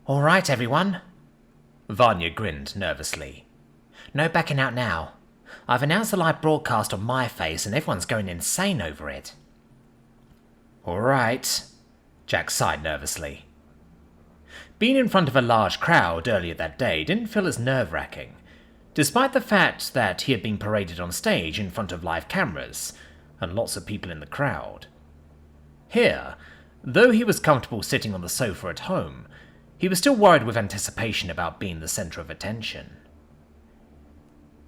All right, everyone. Vanya grinned nervously. No backing out now. I've announced the live broadcast on my face and everyone's going insane over it. All right, Jack sighed nervously. Being in front of a large crowd earlier that day didn't feel as nerve-wracking, despite the fact that he had been paraded on stage in front of live cameras and lots of people in the crowd. Here, though he was comfortable sitting on the sofa at home, he was still worried with anticipation about being the centre of attention.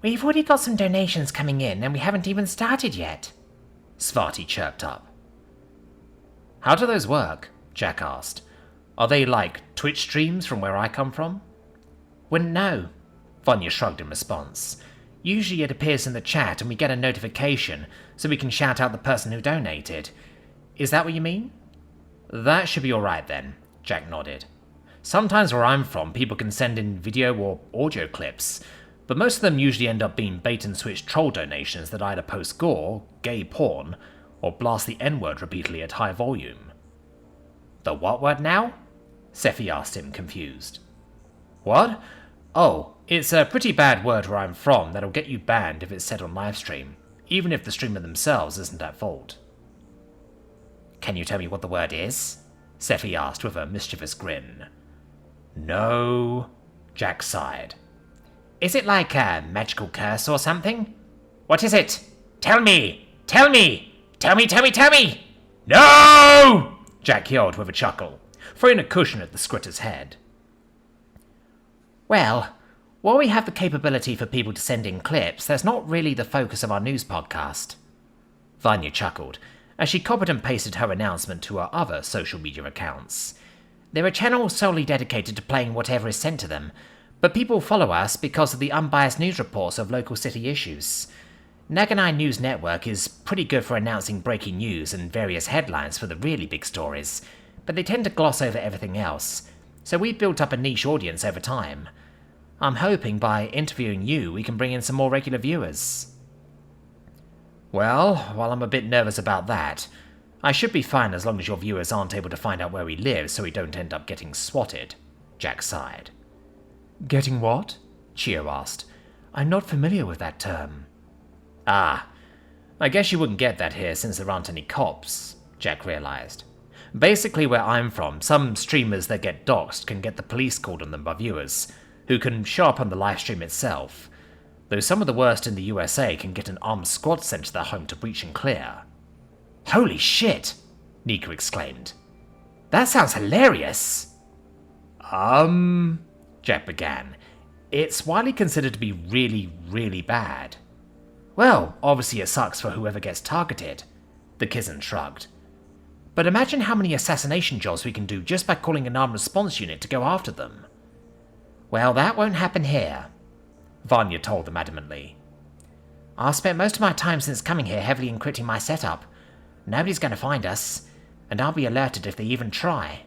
We've already got some donations coming in and we haven't even started yet, Sparty chirped up. How do those work? Jack asked. Are they like Twitch streams from where I come from? Wouldn't know, Vanya shrugged in response. Usually it appears in the chat and we get a notification so we can shout out the person who donated. Is that what you mean? That should be alright then, Jack nodded. Sometimes where I'm from, people can send in video or audio clips, but most of them usually end up being bait-and-switch troll donations that either post gore, gay porn, or blast the N-word repeatedly at high volume. The what word now? Scifi asked him, confused. What? Oh, it's a pretty bad word where I'm from that'll get you banned if it's said on livestream, even if the streamer themselves isn't at fault. Can you tell me what the word is? Scifi asked with a mischievous grin. No, Jack sighed. Is it like a magical curse or something? What is it? Tell me! Tell me! Tell me, tell me, tell me! No! Jack yelled with a chuckle, throwing a cushion at the squitter's head. Well, while we have the capability for people to send in clips, that's not really the focus of our news podcast. Vanya chuckled as she copied and pasted her announcement to her other social media accounts. They're a channel solely dedicated to playing whatever is sent to them, but people follow us because of the unbiased news reports of local city issues. Naganai News Network is pretty good for announcing breaking news and various headlines for the really big stories, but they tend to gloss over everything else, so we've built up a niche audience over time. I'm hoping by interviewing you we can bring in some more regular viewers. Well, while I'm a bit nervous about that, I should be fine as long as your viewers aren't able to find out where we live so we don't end up getting swatted, Jack sighed. Getting what? Chio asked. I'm not familiar with that term. Ah, I guess you wouldn't get that here since there aren't any cops, Jack realised. Basically where I'm from, some streamers that get doxxed can get the police called on them by viewers, who can show up on the livestream itself, though some of the worst in the USA can get an armed squad sent to their home to breach and clear. Holy shit! Nico exclaimed. That sounds hilarious! Jack began. It's widely considered to be really, really bad. Well, obviously it sucks for whoever gets targeted, the Kizan shrugged. But imagine how many assassination jobs we can do just by calling an armed response unit to go after them. Well, that won't happen here, Vanya told them adamantly. I've spent most of my time since coming here heavily encrypting my setup. Nobody's going to find us, and I'll be alerted if they even try.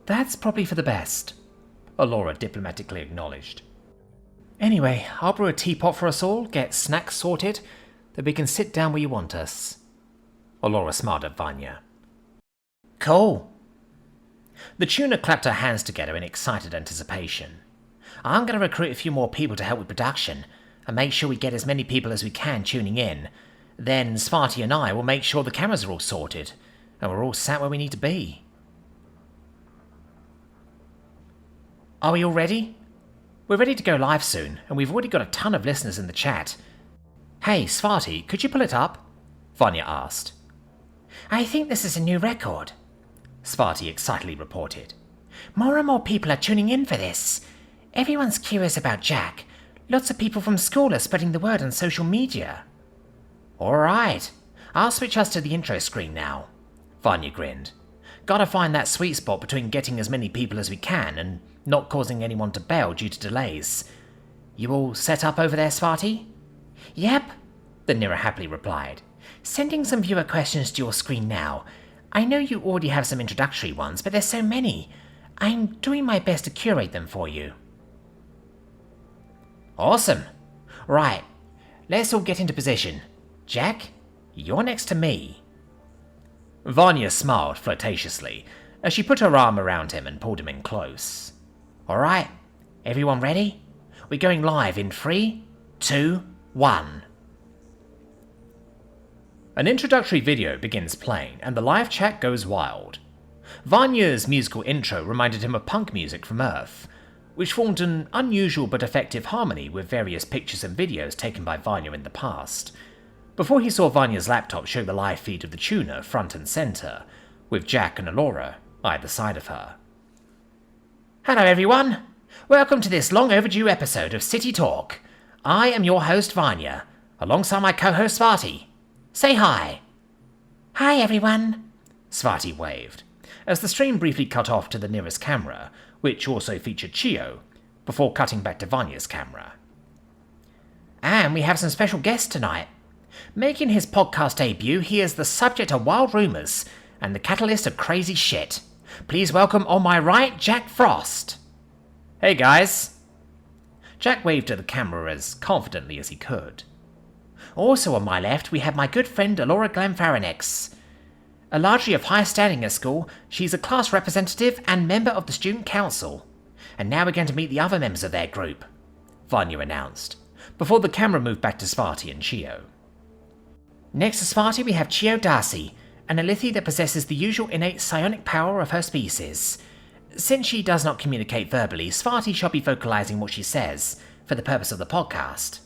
That's probably for the best, Alora diplomatically acknowledged. Anyway, I'll brew a teapot for us all, get snacks sorted, then we can sit down where you want us. Alora smiled at Vanya. Cool. The tuner clapped her hands together in excited anticipation. I'm going to recruit a few more people to help with production, and make sure we get as many people as we can tuning in. Then Sparty and I will make sure the cameras are all sorted, and we're all sat where we need to be. Are we all ready? We're ready to go live soon, and we've already got a ton of listeners in the chat. Hey, Sparty, could you pull it up? Vanya asked. I think this is a new record, Sparty excitedly reported. More and more people are tuning in for this. Everyone's curious about Jack. Lots of people from school are spreading the word on social media. Alright, I'll switch us to the intro screen now, Vanya grinned. Gotta find that sweet spot between getting as many people as we can and not causing anyone to bail due to delays. You all set up over there, Sparty? Yep, the Nira happily replied. Sending some viewer questions to your screen now. I know you already have some introductory ones, but there's so many. I'm doing my best to curate them for you. Awesome. Right, let's all get into position. Jack, you're next to me. Vanya smiled flirtatiously, as she put her arm around him and pulled him in close. Alright, everyone ready? We're going live in 3, 2, 1. An introductory video begins playing, and the live chat goes wild. Vanya's musical intro reminded him of punk music from Earth, which formed an unusual but effective harmony with various pictures and videos taken by Vanya in the past, before he saw Vanya's laptop show the live feed of the tuner front and centre, with Jack and Alora either side of her. Hello everyone! Welcome to this long overdue episode of City Talk. I am your host Vanya, alongside my co-host Svarti. Say hi! Hi everyone! Svarti waved, as the stream briefly cut off to the nearest camera, which also featured Chio, before cutting back to Vanya's camera. And we have some special guests tonight. Making his podcast debut, he is the subject of wild rumours and the catalyst of crazy shit. Please welcome on my right, Jack Frost. Hey guys! Jack waved at the camera as confidently as he could. Also on my left, we have my good friend Alora Glenfarinax. A largely of high standing at school, she's a class representative and member of the student council. And now we're going to meet the other members of their group, Vanya announced, before the camera moved back to Svarti and Chio. Next to Svarti we have Chio Darcy, an Alethi that possesses the usual innate psionic power of her species. Since she does not communicate verbally, Svarti shall be vocalizing what she says, for the purpose of the podcast.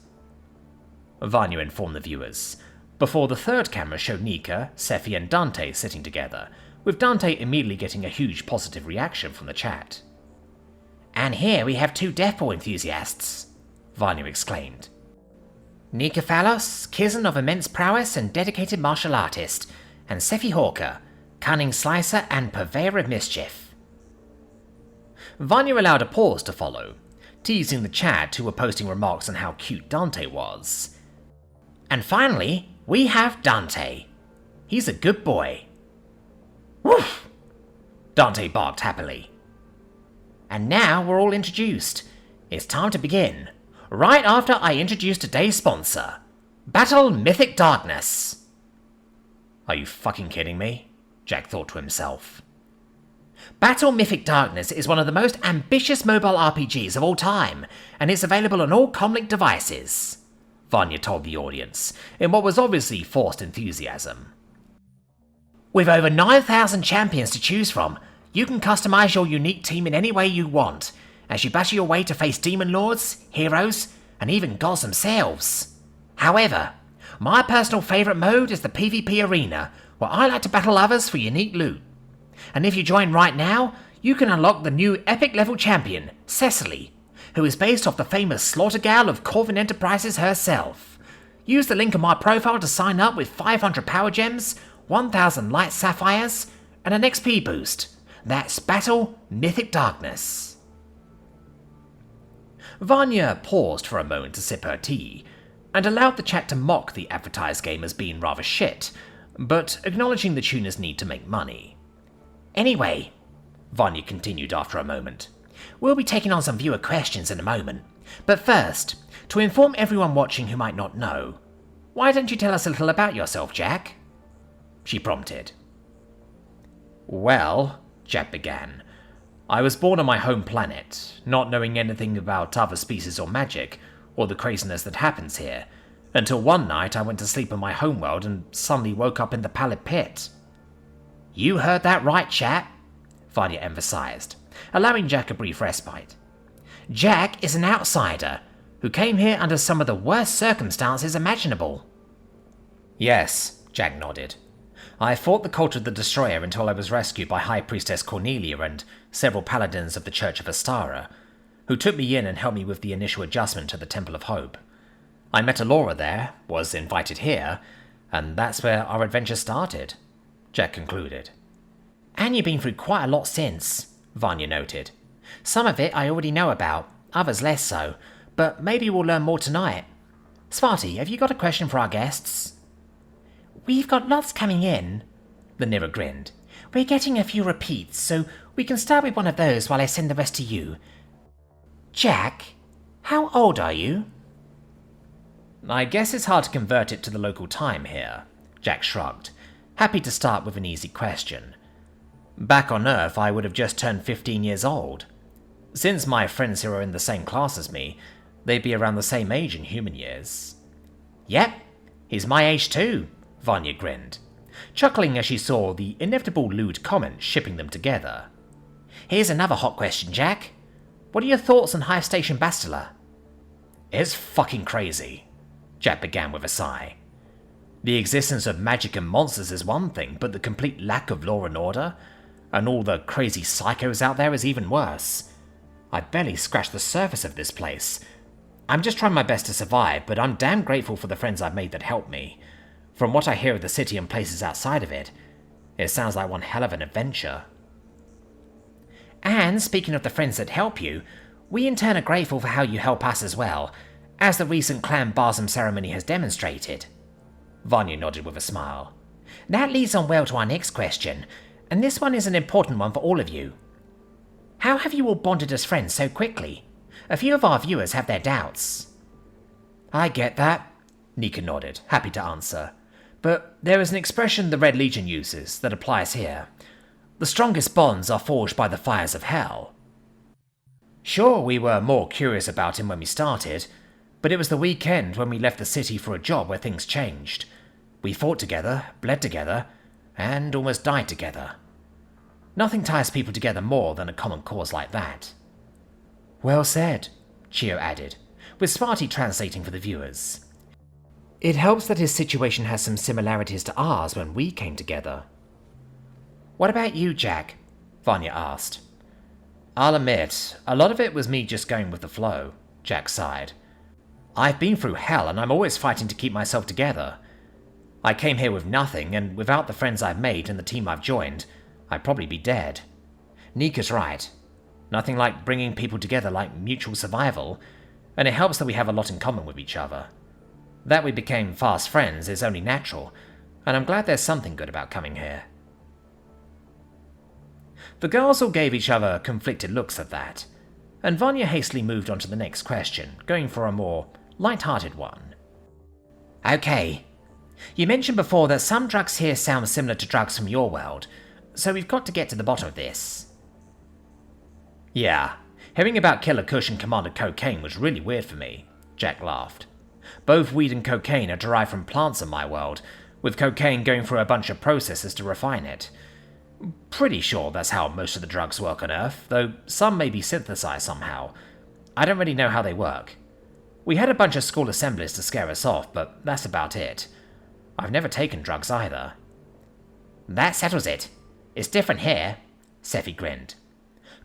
Vanya informed the viewers, before the third camera showed Nika, Scifi and Dante sitting together, with Dante immediately getting a huge positive reaction from the chat. And here we have two deathball enthusiasts, Vanya exclaimed. Nika Phalos, Kizan of immense prowess and dedicated martial artist, and Scifi Hawker, cunning slicer and purveyor of mischief. Vanya allowed a pause to follow, teasing the chat who were posting remarks on how cute Dante was. And finally, we have Dante. He's a good boy. Woof! Dante barked happily. And now we're all introduced. It's time to begin, right after I introduce today's sponsor, Battle Mythic Darkness. Are you fucking kidding me? Jack thought to himself. Battle Mythic Darkness is one of the most ambitious mobile RPGs of all time, and it's available on all Comlink devices, Vanya told the audience, in what was obviously forced enthusiasm. With over 9,000 champions to choose from, you can customize your unique team in any way you want, as you battle your way to face demon lords, heroes, and even gods themselves. However, my personal favourite mode is the PvP arena, where I like to battle others for unique loot. And if you join right now, you can unlock the new epic level champion, Cecily, who is based off the famous Slaughter Gal of Corvin Enterprises herself. Use the link in my profile to sign up with 500 power gems, 1000 light sapphires, and an XP boost. That's Battle Mythic Darkness. Vanya paused for a moment to sip her tea, and allowed the chat to mock the advertised game as being rather shit, but acknowledging the tuner's need to make money. Anyway, Vanya continued after a moment, we'll be taking on some viewer questions in a moment, but first, to inform everyone watching who might not know, why don't you tell us a little about yourself, Jack? She prompted. Well, Jack began, I was born on my home planet, not knowing anything about other species or magic, or the craziness that happens here, until one night I went to sleep in my homeworld and suddenly woke up in the Pallid Pit. You heard that right, chap, Vanya emphasized, allowing Jack a brief respite. Jack is an outsider, who came here under some of the worst circumstances imaginable. Yes, Jack nodded. I fought the cult of the Destroyer until I was rescued by High Priestess Cornelia and several paladins of the Church of Astara, who took me in and helped me with the initial adjustment to the Temple of Hope. I met Alora there, was invited here, and that's where our adventure started, Jack concluded. And you've been through quite a lot since, Vanya noted. Some of it I already know about, others less so, but maybe we'll learn more tonight. Svarti, have you got a question for our guests? We've got lots coming in, the Nira grinned. We're getting a few repeats, so we can start with one of those while I send the rest to you. Jack, how old are you? I guess it's hard to convert it to the local time here, Jack shrugged, happy to start with an easy question. Back on Earth, I would have just turned 15 years old. Since my friends here are in the same class as me, they'd be around the same age in human years. Yep, he's my age too, Vanya grinned, chuckling as she saw the inevitable lewd comment shipping them together. Here's another hot question, Jack. What are your thoughts on Hive Station Bastila? It's fucking crazy, Jack began with a sigh. The existence of magic and monsters is one thing, but the complete lack of law and order, and all the crazy psychos out there is even worse. I barely scratched the surface of this place. I'm just trying my best to survive, but I'm damn grateful for the friends I've made that helped me. From what I hear of the city and places outside of it, it sounds like one hell of an adventure. And speaking of the friends that help you, we in turn are grateful for how you help us as well, as the recent clan Barsum ceremony has demonstrated. Vanya nodded with a smile. That leads on well to our next question, and this one is an important one for all of you. How have you all bonded as friends so quickly? A few of our viewers have their doubts. I get that, Nika nodded, happy to answer. But there is an expression the Red Legion uses that applies here. The strongest bonds are forged by the fires of hell. Sure, we were more curious about him when we started, but it was the weekend when we left the city for a job where things changed. We fought together, bled together, and almost died together. Nothing ties people together more than a common cause like that. Well said, Chio added, with Sparty translating for the viewers. It helps that his situation has some similarities to ours when we came together. What about you, Jack? Vanya asked. I'll admit, a lot of it was me just going with the flow, Jack sighed. I've been through hell and I'm always fighting to keep myself together. I came here with nothing, and without the friends I've made and the team I've joined, I'd probably be dead. Nika's right. Nothing like bringing people together like mutual survival, and it helps that we have a lot in common with each other. That we became fast friends is only natural, and I'm glad there's something good about coming here. The girls all gave each other conflicted looks at that, and Vanya hastily moved on to the next question, going for a more light-hearted one. Okay. You mentioned before that some drugs here sound similar to drugs from your world, so we've got to get to the bottom of this. Yeah, hearing about Killer Kush and Commander Cocaine was really weird for me, Jack laughed. Both weed and cocaine are derived from plants in my world, with cocaine going through a bunch of processes to refine it. Pretty sure that's how most of the drugs work on Earth, though some may be synthesized somehow. I don't really know how they work. We had a bunch of school assemblies to scare us off, but that's about it. I've never taken drugs either. That settles it. It's different here, Scifi grinned.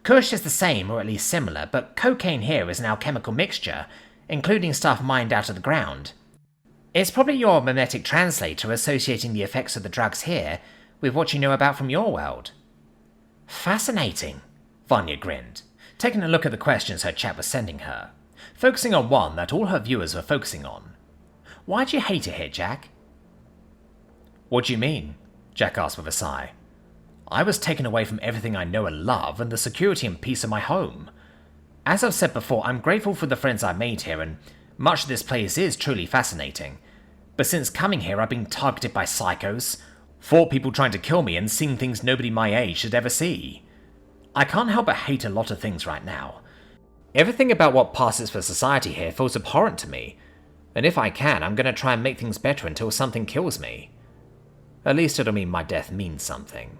Kush is the same, or at least similar, but cocaine here is an alchemical mixture, including stuff mined out of the ground. It's probably your mimetic translator associating the effects of the drugs here with what you know about from your world. Fascinating, Vanya grinned, taking a look at the questions her chat was sending her, focusing on one that all her viewers were focusing on. Why do you hate it here, Jack? What do you mean? Jack asked with a sigh. I was taken away from everything I know and love and the security and peace of my home. As I've said before, I'm grateful for the friends I've made here, and much of this place is truly fascinating. But since coming here, I've been targeted by psychos, fought people trying to kill me, and seen things nobody my age should ever see. I can't help but hate a lot of things right now. Everything about what passes for society here feels abhorrent to me, and if I can, I'm going to try and make things better until something kills me. At least it'll mean my death means something.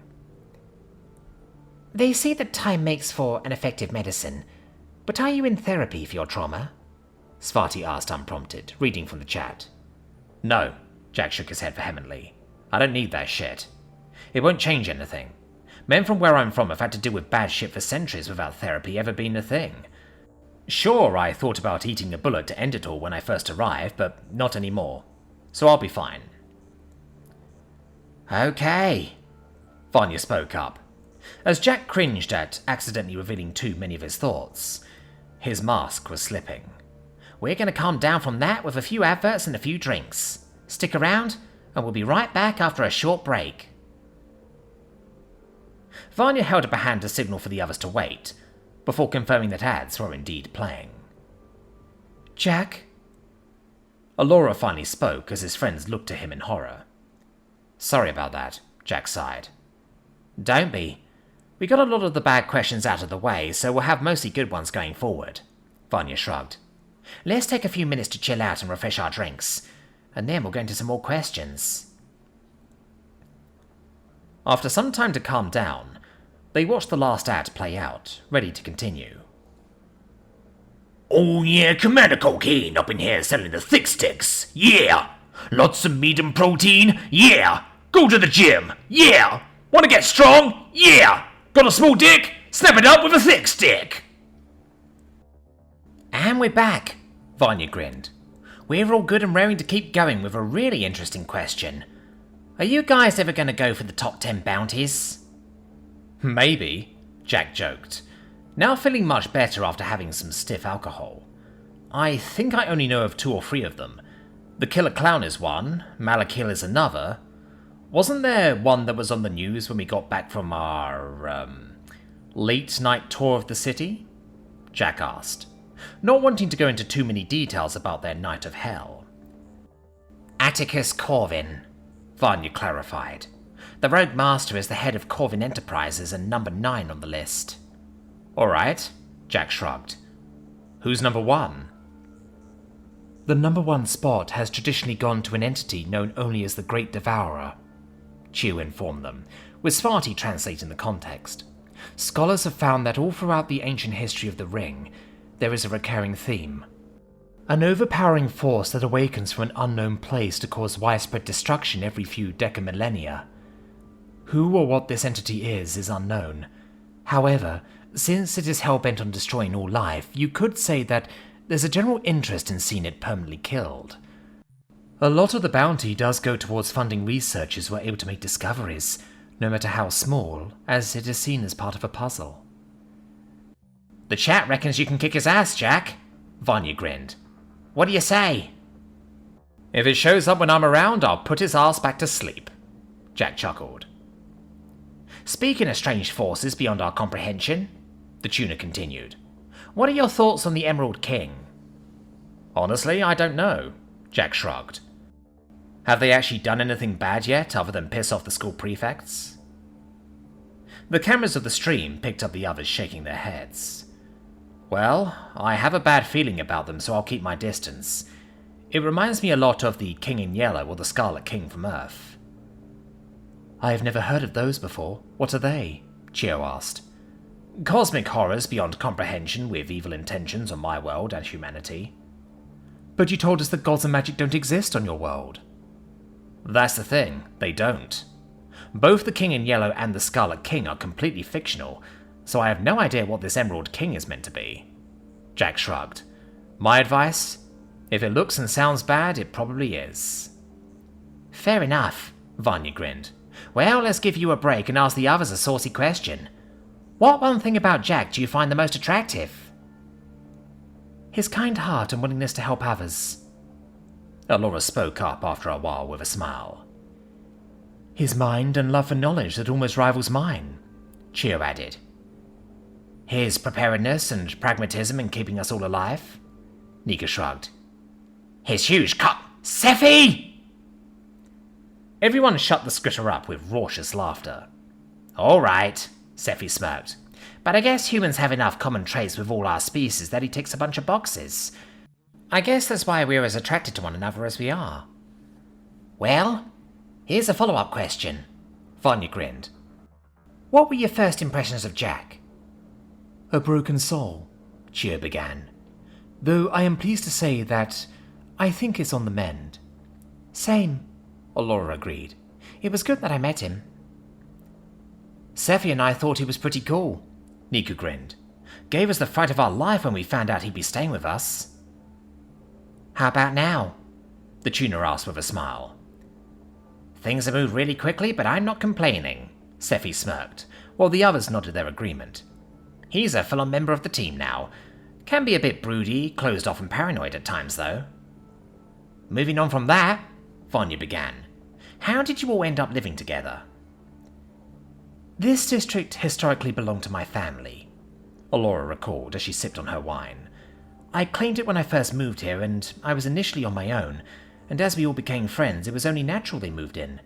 They say that time makes for an effective medicine, but are you in therapy for your trauma? Svarti asked unprompted, reading from the chat. No, Jack shook his head vehemently. I don't need that shit. It won't change anything. Men from where I'm from have had to deal with bad shit for centuries without therapy ever being a thing. Sure, I thought about eating a bullet to end it all when I first arrived, but not anymore. So I'll be fine. Okay, Vanya spoke up, as Jack cringed at accidentally revealing too many of his thoughts. His mask was slipping. We're going to calm down from that with a few adverts and a few drinks. Stick around, and we'll be right back after a short break. Vanya held up a hand to signal for the others to wait, before confirming that ads were indeed playing. Jack? Alora finally spoke as his friends looked to him in horror. Sorry about that, Jack sighed. Don't be. We got a lot of the bad questions out of the way, so we'll have mostly good ones going forward. Vanya shrugged. Let's take a few minutes to chill out and refresh our drinks, and then we'll go into some more questions. After some time to calm down, they watched the last act play out, ready to continue. Oh yeah, Commander Cocaine up in here selling the thick sticks. Yeah! Lots of meat and protein. Yeah! Go to the gym. Yeah! Wanna get strong? Yeah! Got a small dick? Snap it up with a thick stick. And we're back, Vanya grinned. We're all good and raring to keep going with a really interesting question. Are you guys ever going to go for the top 10 bounties? Maybe, Jack joked, now feeling much better after having some stiff alcohol. I think I only know of 2 or 3 of them. The Killer Clown is one, Malakiel is another. Wasn't there one that was on the news when we got back from our, late night tour of the city? Jack asked, not wanting to go into too many details about their night of hell. Atticus Corvin, Vanya clarified. The Rogue Master is the head of Corvin Enterprises and number 9 on the list. Alright, Jack shrugged. Who's number 1? The number 1 spot has traditionally gone to an entity known only as the Great Devourer, Chew informed them, with Sparty translating the context. Scholars have found that all throughout the ancient history of the Ring, there is a recurring theme. An overpowering force that awakens from an unknown place to cause widespread destruction every few decamillennia. Who or what this entity is unknown. However, since it is hell-bent on destroying all life, you could say that there's a general interest in seeing it permanently killed. A lot of the bounty does go towards funding researchers who are able to make discoveries, no matter how small, as it is seen as part of a puzzle. The chat reckons you can kick his ass, Jack, Vanya grinned. What do you say? If it shows up when I'm around, I'll put his ass back to sleep, Jack chuckled. Speaking of strange forces beyond our comprehension, the tuner continued, what are your thoughts on the Emerald King? Honestly, I don't know, Jack shrugged. Have they actually done anything bad yet, other than piss off the school prefects? The cameras of the stream picked up the others shaking their heads. Well, I have a bad feeling about them, so I'll keep my distance. It reminds me a lot of the King in Yellow or the Scarlet King from Earth. I have never heard of those before. What are they? Chio asked. Cosmic horrors beyond comprehension with evil intentions on my world and humanity. But you told us that gods and magic don't exist on your world. That's the thing, they don't. Both the King in Yellow and the Scarlet King are completely fictional, so I have no idea what this Emerald King is meant to be. Jack shrugged. My advice? If it looks and sounds bad, it probably is. Fair enough, Vanya grinned. Well, let's give you a break and ask the others a saucy question. What one thing about Jack do you find the most attractive? His kind heart and willingness to help others. Alora spoke up after a while with a smile. His mind and love for knowledge that almost rivals mine, Chio added. His preparedness and pragmatism in keeping us all alive, Nika shrugged. His huge Scifi! Everyone shut the scritter up with raucous laughter. All right, Scifi smirked. But I guess humans have enough common traits with all our species that he ticks a bunch of boxes. I guess that's why we're as attracted to one another as we are. Well, here's a follow-up question. Vanya grinned. What were your first impressions of Jack? A broken soul, Chio began. Though I am pleased to say that I think it's on the mend. Same, Alora agreed. It was good that I met him. Scifi and I thought he was pretty cool, Nika grinned. Gave us the fright of our life when we found out he'd be staying with us. How about now? The tuner asked with a smile. Things have moved really quickly, but I'm not complaining, Scifi smirked, while the others nodded their agreement. He's a full-on member of the team now. Can be a bit broody, closed off and paranoid at times, though. Moving on from that, Vanya began. How did you all end up living together? This district historically belonged to my family, Alora recalled as she sipped on her wine. I claimed it when I first moved here, and I was initially on my own, and as we all became friends, it was only natural they moved in.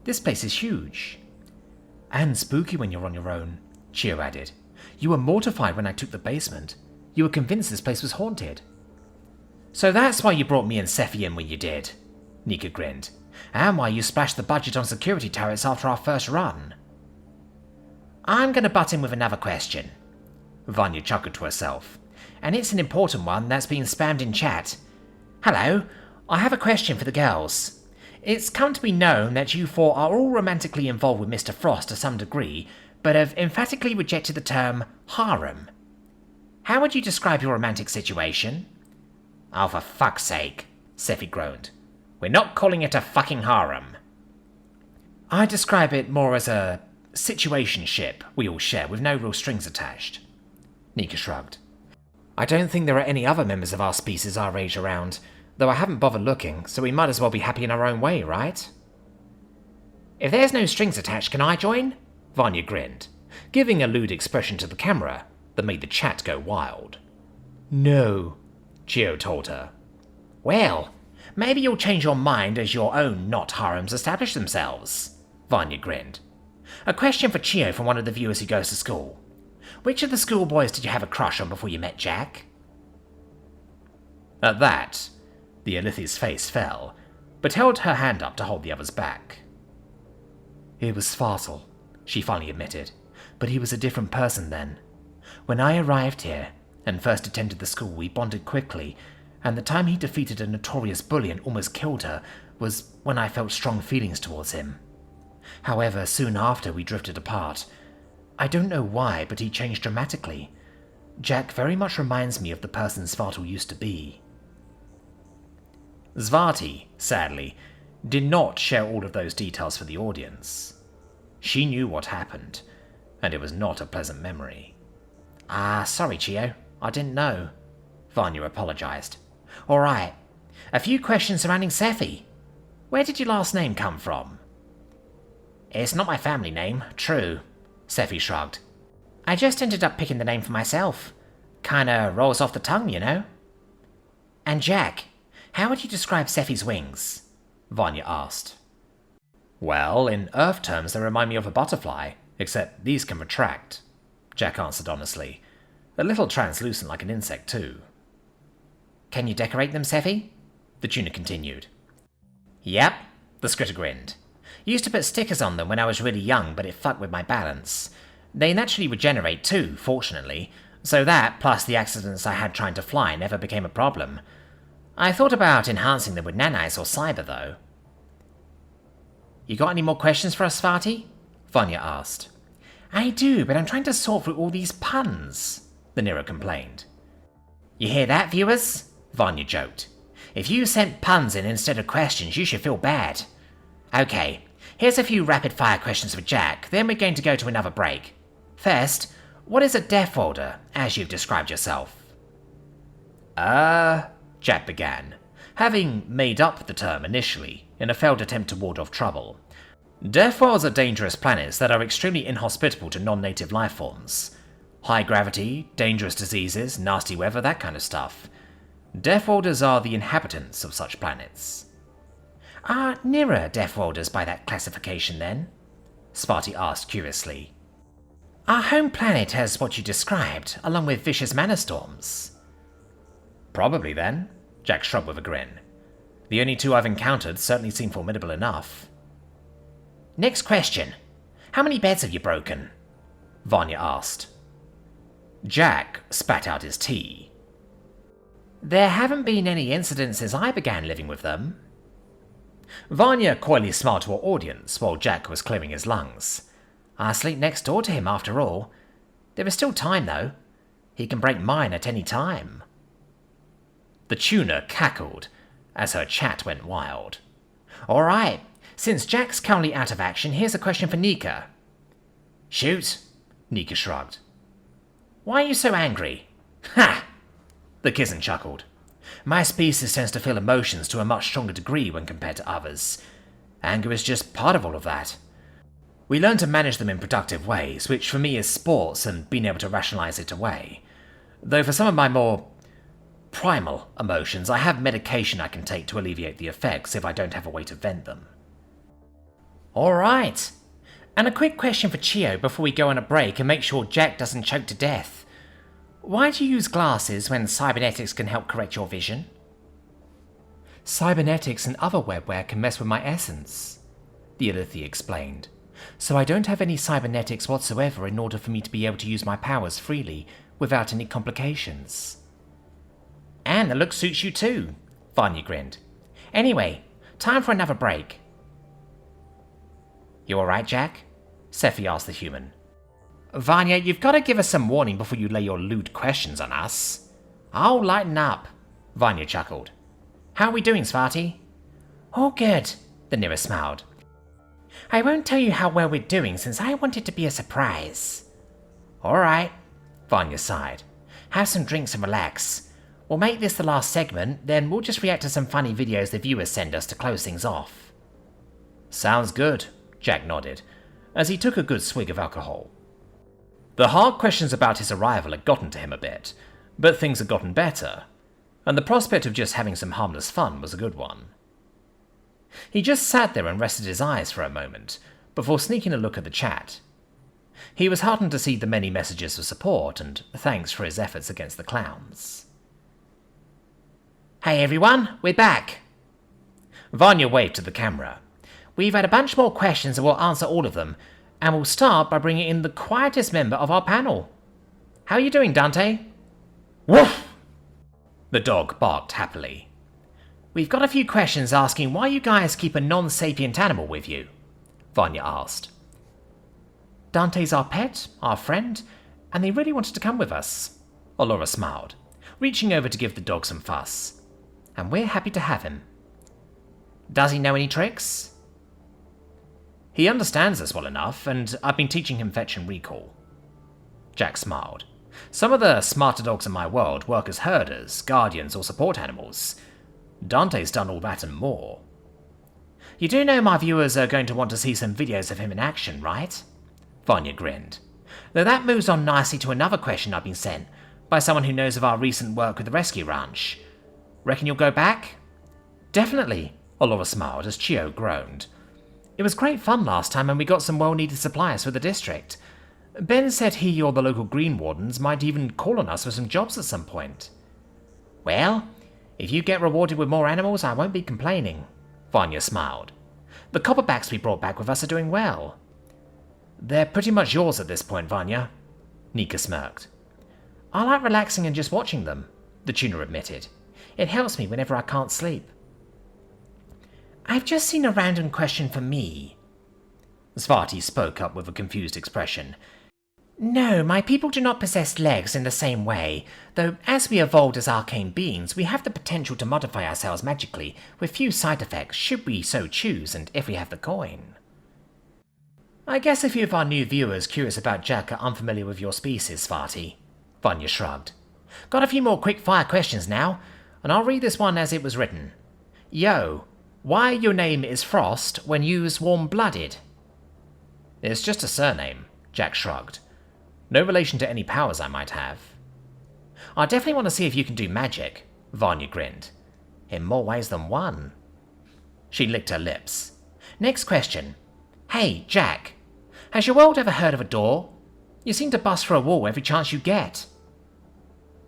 This place is huge. And spooky when you're on your own, Chio added. You were mortified when I took the basement. You were convinced this place was haunted. So that's why you brought me and Scifi in when you did, Nika grinned. And why you splashed the budget on security turrets after our first run. I'm going to butt in with another question. Vanya chuckled to herself. And it's an important one that's being spammed in chat. Hello, I have a question for the girls. It's come to be known that you four are all romantically involved with Mr. Frost to some degree, but have emphatically rejected the term harem. How would you describe your romantic situation? Oh, for fuck's sake, Scifi groaned. We're not calling it a fucking harem. I describe it more as a situationship we all share with no real strings attached. Nika shrugged. I don't think there are any other members of our species our age around, though I haven't bothered looking, so we might as well be happy in our own way, right? If there's no strings attached, can I join? Vanya grinned, giving a lewd expression to the camera that made the chat go wild. No, Chio told her. Well, maybe you'll change your mind as your own not harems establish themselves, Vanya grinned. A question for Chio from one of the viewers who goes to school. Which of the schoolboys did you have a crush on before you met Jack? At that, the Elithi's face fell, but held her hand up to hold the others back. It was Spartawolf, she finally admitted, but he was a different person then. When I arrived here and first attended the school, we bonded quickly, and the time he defeated a notorious bully and almost killed her was when I felt strong feelings towards him. However, soon after we drifted apart. I don't know why, but he changed dramatically. Jack very much reminds me of the person Svartal used to be. Svarti, sadly, did not share all of those details for the audience. She knew what happened, and it was not a pleasant memory. Sorry, Chio, I didn't know. Vanya apologized. Alright, a few questions surrounding Scifi. Where did your last name come from? It's not my family name, true, Scifi shrugged. I just ended up picking the name for myself. Kinda rolls off the tongue, you know. And Jack, how would you describe Scifi's wings? Vanya asked. Well, in Earth terms, they remind me of a butterfly, except these can retract, Jack answered honestly. A little translucent like an insect, too. Can you decorate them, Scifi? The tuner continued. Yep, the Scritter grinned. Used to put stickers on them when I was really young, but it fucked with my balance. They naturally regenerate too, fortunately, so that, plus the accidents I had trying to fly, never became a problem. I thought about enhancing them with nanites or cyber, though. You got any more questions for us, Svarti? Vanya asked. I do, but I'm trying to sort through all these puns, the Nero complained. You hear that, viewers? Vanya joked. If you sent puns in instead of questions, you should feel bad. Okay, here's a few rapid-fire questions for Jack, then we're going to go to another break. First, what is a death folder, as you've described yourself? Jack began, having made up the term initially in a failed attempt to ward off trouble. Death worlds are dangerous planets that are extremely inhospitable to non-native life forms. High gravity, dangerous diseases, nasty weather, that kind of stuff. Death Worlders are the inhabitants of such planets. Are nearer Death Worlders by that classification then? Sparty asked curiously. Our home planet has what you described, along with vicious mana storms. Probably then, Jack shrugged with a grin. The only two I've encountered certainly seem formidable enough. Next question. How many beds have you broken? Vanya asked. Jack spat out his tea. There haven't been any incidents since I began living with them. Vanya coyly smiled to her audience while Jack was clearing his lungs. I sleep next door to him after all. There is still time though. He can break mine at any time. The tuner cackled as her chat went wild. Alright, since Jack's currently out of action, here's a question for Nika. Shoot, Nika shrugged. Why are you so angry? Ha! The Kizzen chuckled. My species tends to feel emotions to a much stronger degree when compared to others. Anger is just part of all of that. We learn to manage them in productive ways, which for me is sports and being able to rationalize it away. Though for some of my more primal emotions, I have medication I can take to alleviate the effects if I don't have a way to vent them. Alright. And a quick question for Chio before we go on a break and make sure Jack doesn't choke to death. Why do you use glasses when cybernetics can help correct your vision? Cybernetics and other webware can mess with my essence, the Alethi explained. So I don't have any cybernetics whatsoever in order for me to be able to use my powers freely without any complications. And the look suits you too, Vanya grinned. Anyway, time for another break. You alright, Jack? Scifi asked the human. Vanya, you've got to give us some warning before you lay your lewd questions on us. Oh, lighten up, Vanya chuckled. How are we doing, Svarti? All good, the Nira smiled. I won't tell you how well we're doing since I want it to be a surprise. Alright, Vanya sighed. Have some drinks and relax. We'll make this the last segment, then we'll just react to some funny videos the viewers send us to close things off. Sounds good, Jack nodded, as he took a good swig of alcohol. The hard questions about his arrival had gotten to him a bit, but things had gotten better, and the prospect of just having some harmless fun was a good one. He just sat there and rested his eyes for a moment, before sneaking a look at the chat. He was heartened to see the many messages of support and thanks for his efforts against the clowns. Hey everyone, we're back! Vanya waved to the camera. We've had a bunch more questions and we'll answer all of them, and we'll start by bringing in the quietest member of our panel. How are you doing, Dante? Woof! The dog barked happily. We've got a few questions asking why you guys keep a non-sapient animal with you, Vanya asked. Dante's our pet, our friend, and they really wanted to come with us, Allura smiled, reaching over to give the dog some fuss. And we're happy to have him. Does he know any tricks? He understands us well enough, and I've been teaching him fetch and recall. Jack smiled. Some of the smarter dogs in my world work as herders, guardians, or support animals. Dante's done all that and more. You do know my viewers are going to want to see some videos of him in action, right? Vanya grinned. Though that moves on nicely to another question I've been sent by someone who knows of our recent work with the rescue ranch. Reckon you'll go back? Definitely, Allura smiled as Chio groaned. It was great fun last time and we got some well-needed supplies for the district. Ben said he or the local green wardens might even call on us for some jobs at some point. Well, if you get rewarded with more animals, I won't be complaining, Vanya smiled. The copperbacks we brought back with us are doing well. They're pretty much yours at this point, Vanya, Nika smirked. I like relaxing and just watching them, the tuner admitted. It helps me whenever I can't sleep. I've just seen a random question for me. Svarti spoke up with a confused expression. No, my people do not possess legs in the same way, though as we evolved as arcane beings, we have the potential to modify ourselves magically, with few side effects should we so choose and if we have the coin. I guess a few of our new viewers curious about Jack are unfamiliar with your species, Svarti, Vanya shrugged. Got a few more quick-fire questions now, and I'll read this one as it was written. Yo, why your name is Frost when you's warm-blooded? It's just a surname, Jack shrugged. No relation to any powers I might have. I definitely want to see if you can do magic, Vanya grinned. In more ways than one. She licked her lips. Next question. Hey, Jack. Has your world ever heard of a door? You seem to bust through a wall every chance you get.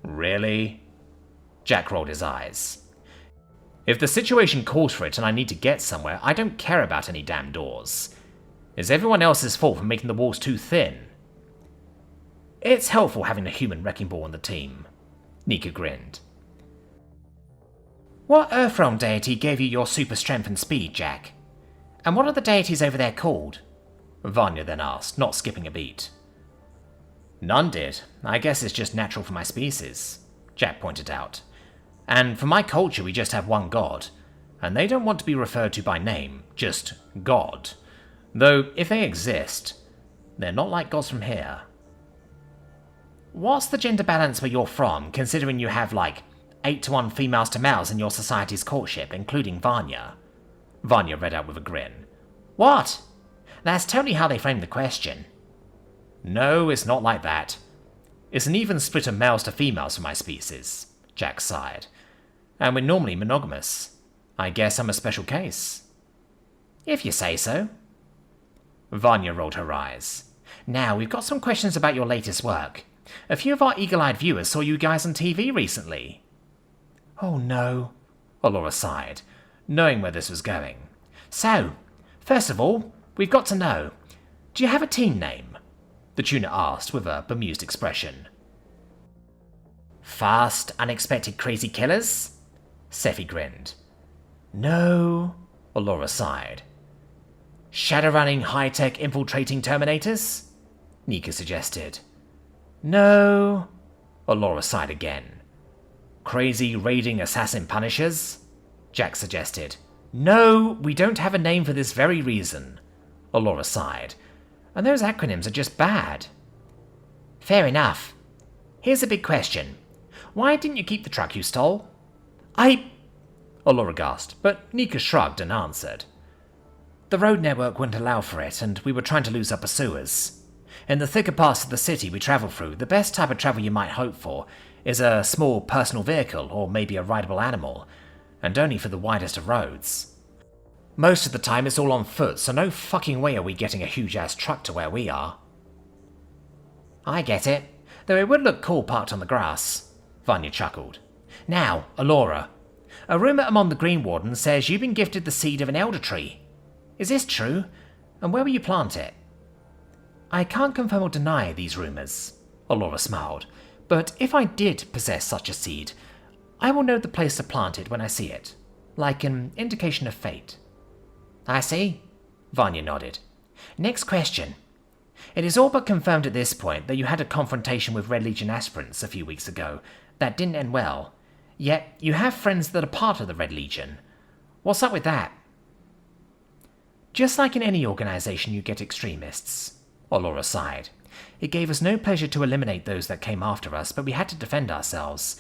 Really? Jack rolled his eyes. If the situation calls for it and I need to get somewhere, I don't care about any damn doors. It's everyone else's fault for making the walls too thin. It's helpful having a human wrecking ball on the team, Nika grinned. What Earthrealm deity gave you your super strength and speed, Jack? And what are the deities over there called? Vanya then asked, not skipping a beat. None did. I guess it's just natural for my species, Jack pointed out. And for my culture we just have one god, and they don't want to be referred to by name, just God. Though, if they exist, they're not like gods from here. What's the gender balance where you're from, considering you have, 8-to-1 females to males in your society's courtship, including Vanya? Vanya read out with a grin. What? That's totally how they framed the question. No, it's not like that. It's an even split of males to females for my species, Jack sighed. And we're normally monogamous. I guess I'm a special case. If you say so. Vanya rolled her eyes. Now, we've got some questions about your latest work. A few of our eagle-eyed viewers saw you guys on TV recently. Oh no, Allura sighed, knowing where this was going. So, first of all, we've got to know, do you have a team name? The tuner asked with a bemused expression. Fast, unexpected crazy killers? Scifi grinned. No, Allura sighed. Shadow-running, high-tech, infiltrating Terminators? Nika suggested. No, Allura sighed again. Crazy, raiding, assassin punishers? Jack suggested. No, we don't have a name for this very reason, Allura sighed. And those acronyms are just bad. Fair enough. Here's a big question. Why didn't you keep the truck you stole? Allura gasped, but Nika shrugged and answered. The road network wouldn't allow for it, and we were trying to lose our pursuers. In the thicker parts of the city we travel through, the best type of travel you might hope for is a small personal vehicle or maybe a rideable animal, and only for the widest of roads. Most of the time it's all on foot, so no fucking way are we getting a huge-ass truck to where we are. I get it, though it would look cool parked on the grass, Vanya chuckled. Now, Allura, a rumour among the Green Wardens says you've been gifted the seed of an elder tree. Is this true? And where will you plant it? I can't confirm or deny these rumours, Allura smiled, but if I did possess such a seed, I will know the place to plant it when I see it, like an indication of fate. I see, Vanya nodded. Next question. It is all but confirmed at this point that you had a confrontation with Red Legion aspirants a few weeks ago that didn't end well, yet you have friends that are part of the Red Legion. What's up with that? Just like in any organisation, you get extremists, Allura sighed. It gave us no pleasure to eliminate those that came after us, but we had to defend ourselves.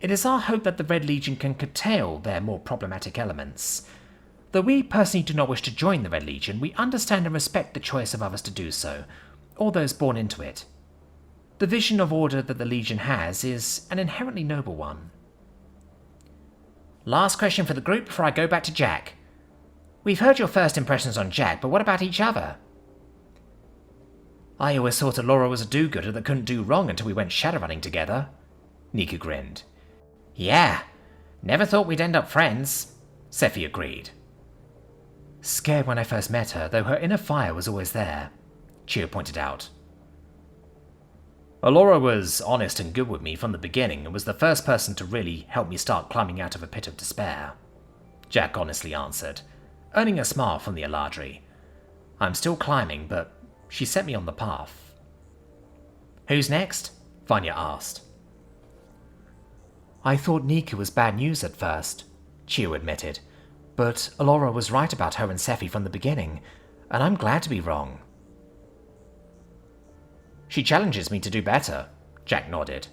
It is our hope that the Red Legion can curtail their more problematic elements. Though we personally do not wish to join the Red Legion, we understand and respect the choice of others to do so, or those born into it. The vision of order that the Legion has is an inherently noble one. Last question for the group before I go back to Jack. We've heard your first impressions on Jack, but what about each other? I always thought Allura was a do-gooder that couldn't do wrong until we went shadowrunning together. Nika grinned. Yeah, never thought we'd end up friends, Scifi agreed. Scared when I first met her, though her inner fire was always there, Tshirt pointed out. Allura was honest and good with me from the beginning and was the first person to really help me start climbing out of a pit of despair, Jack honestly answered, earning a smile from the Eladri. I'm still climbing, but she set me on the path. Who's next? Vanya asked. I thought Nika was bad news at first, Tshirt admitted, but Allura was right about her and Scifi from the beginning, and I'm glad to be wrong. She challenges me to do better, Jack nodded.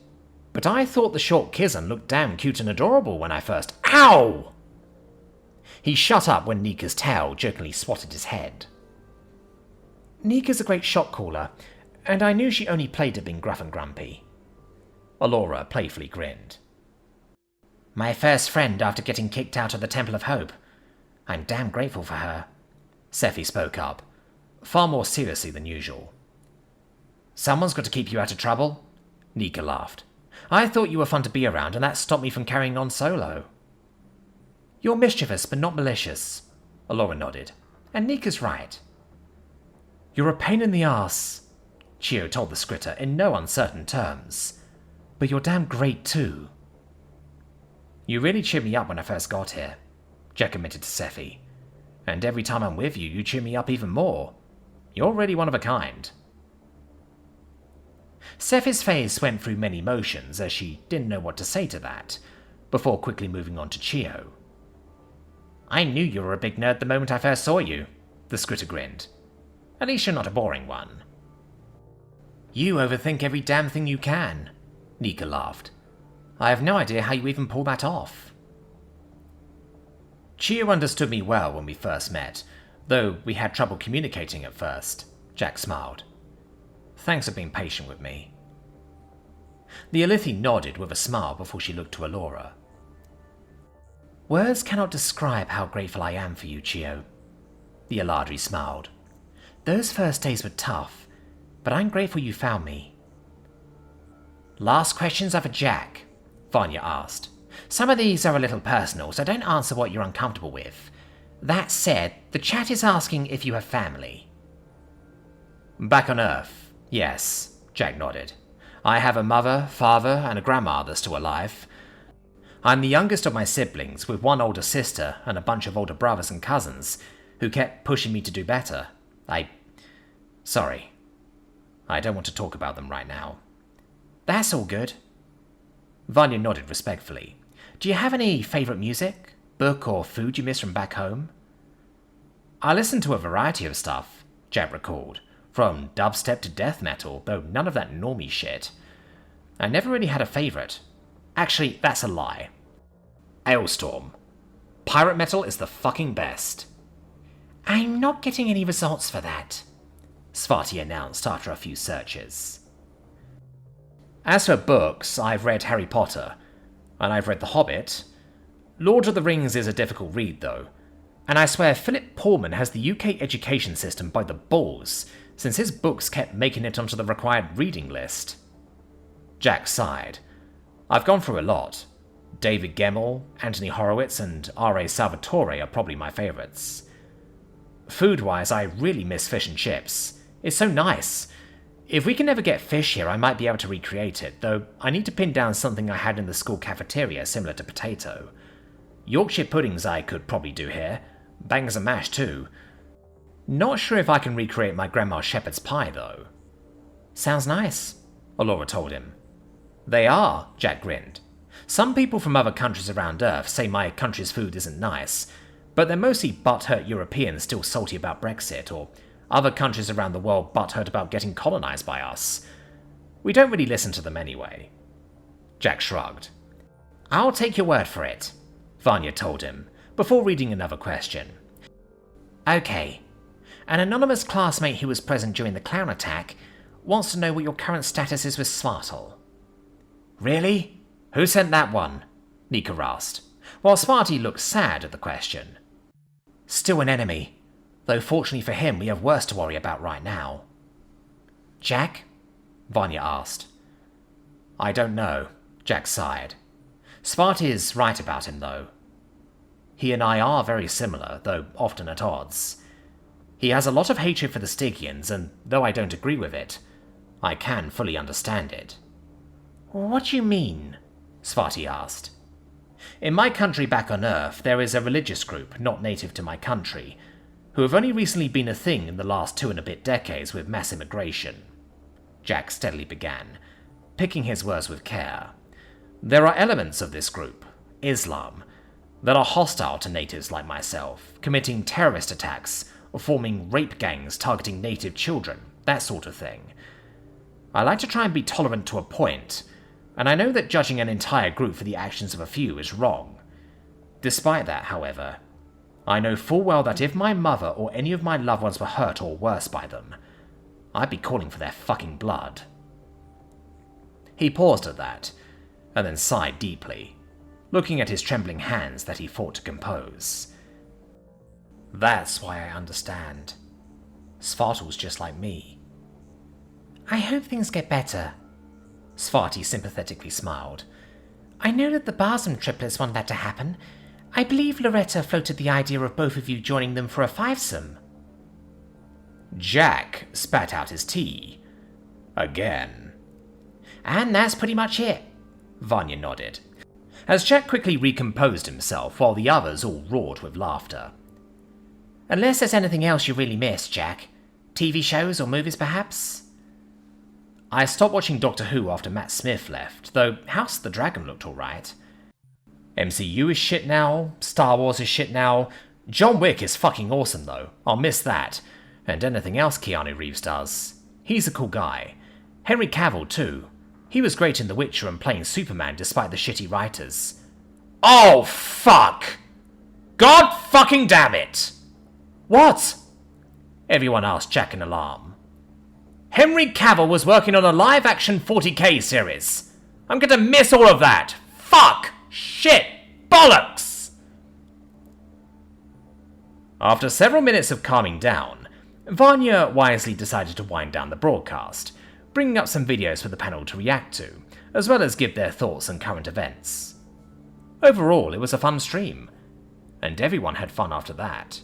But I thought the short Kizan looked damn cute and adorable when I first— Ow! He shut up when Nika's tail jokingly swatted his head. Nika's a great shot caller, and I knew she only played at being gruff and grumpy. Allura playfully grinned. My first friend after getting kicked out of the Temple of Hope. I'm damn grateful for her. Scifi spoke up, far more seriously than usual. Someone's got to keep you out of trouble, Nika laughed. I thought you were fun to be around, and that stopped me from carrying on solo. You're mischievous, but not malicious, Allura nodded, and Nika's right. You're a pain in the ass, Tshirt told the Skritter in no uncertain terms, but you're damn great too. You really cheered me up when I first got here, Jack admitted to Scifi, and every time I'm with you, you cheer me up even more. You're really one of a kind. Scifi's face went through many motions as she didn't know what to say to that, before quickly moving on to Tshirt. I knew you were a big nerd the moment I first saw you, the Skritter grinned. At least you're not a boring one. You overthink every damn thing you can, Nika laughed. I have no idea how you even pull that off. Tshirt understood me well when we first met, though we had trouble communicating at first, Jack smiled. Thanks for being patient with me. The Alethi nodded with a smile before she looked to Allura. Words cannot describe how grateful I am for you, Tshirt. The Eladri smiled. Those first days were tough, but I'm grateful you found me. Last questions are for Jack, Vanya asked. Some of these are a little personal, so don't answer what you're uncomfortable with. That said, the chat is asking if you have family. Back on Earth, yes, Jack nodded. I have a mother, father, and a grandmother still alive. I'm the youngest of my siblings, with one older sister and a bunch of older brothers and cousins who kept pushing me to do better. Sorry. I don't want to talk about them right now. That's all good. Vanya nodded respectfully. Do you have any favourite music, book, or food you miss from back home? I listen to a variety of stuff, Jack recalled, from dubstep to death metal, though none of that normie shit. I never really had a favourite. Actually, that's a lie. Ailstorm. Pirate metal is the fucking best. I'm not getting any results for that, Scifi announced after a few searches. As for books, I've read Harry Potter, and I've read The Hobbit. Lord of the Rings is a difficult read, though, and I swear Philip Pullman has the UK education system by the balls, since his books kept making it onto the required reading list. Jack sighed. I've gone through a lot. David Gemmell, Anthony Horowitz, and R.A. Salvatore are probably my favourites. Food-wise, I really miss fish and chips. It's so nice. If we can ever get fish here, I might be able to recreate it, though I need to pin down something I had in the school cafeteria similar to potato. Yorkshire puddings I could probably do here. Bangers and mash too. Not sure if I can recreate my grandma's shepherd's pie, though. Sounds nice, Allura told him. They are, Jack grinned. Some people from other countries around Earth say my country's food isn't nice, but they're mostly butthurt Europeans still salty about Brexit, or other countries around the world butthurt about getting colonized by us. We don't really listen to them anyway. Jack shrugged. I'll take your word for it, Vanya told him, before reading another question. Okay. An anonymous classmate who was present during the clown attack wants to know what your current status is with Spartawolf. Really? Who sent that one? Nika asked, while Sparty looked sad at the question. Still an enemy, though fortunately for him we have worse to worry about right now. Jack? Vanya asked. I don't know, Jack sighed. Sparty's right about him, though. He and I are very similar, though often at odds. He has a lot of hatred for the Stygians, and though I don't agree with it, I can fully understand it. What do you mean? Sparty asked. In my country back on Earth, there is a religious group not native to my country, who have only recently been a thing in the last 2 and a bit decades with mass immigration. Jack steadily began, picking his words with care. There are elements of this group, Islam, that are hostile to natives like myself, committing terrorist attacks or forming rape gangs targeting native children, that sort of thing. I like to try and be tolerant to a point, and I know that judging an entire group for the actions of a few is wrong. Despite that, however, I know full well that if my mother or any of my loved ones were hurt or worse by them, I'd be calling for their fucking blood. He paused at that, and then sighed deeply, looking at his trembling hands that he fought to compose. That's why I understand. Svartal's just like me. I hope things get better. Sparty sympathetically smiled. I know that the Barsum triplets want that to happen. I believe Loretta floated the idea of both of you joining them for a fivesome. Jack spat out his tea. Again. And that's pretty much it, Vanya nodded, as Jack quickly recomposed himself while the others all roared with laughter. Unless there's anything else you really miss, Jack. TV shows or movies, perhaps? I stopped watching Doctor Who after Matt Smith left, though House of the Dragon looked alright. MCU is shit now, Star Wars is shit now, John Wick is fucking awesome though, I'll miss that, and anything else Keanu Reeves does. He's a cool guy. Henry Cavill too. He was great in The Witcher and playing Superman despite the shitty writers. Oh fuck! God fucking damn it! What? Everyone asked Jack in alarm. Henry Cavill was working on a live-action 40k series. I'm going to miss all of that. Fuck! Shit! Bollocks! After several minutes of calming down, Vanya wisely decided to wind down the broadcast, bringing up some videos for the panel to react to, as well as give their thoughts on current events. Overall, it was a fun stream, and everyone had fun after that.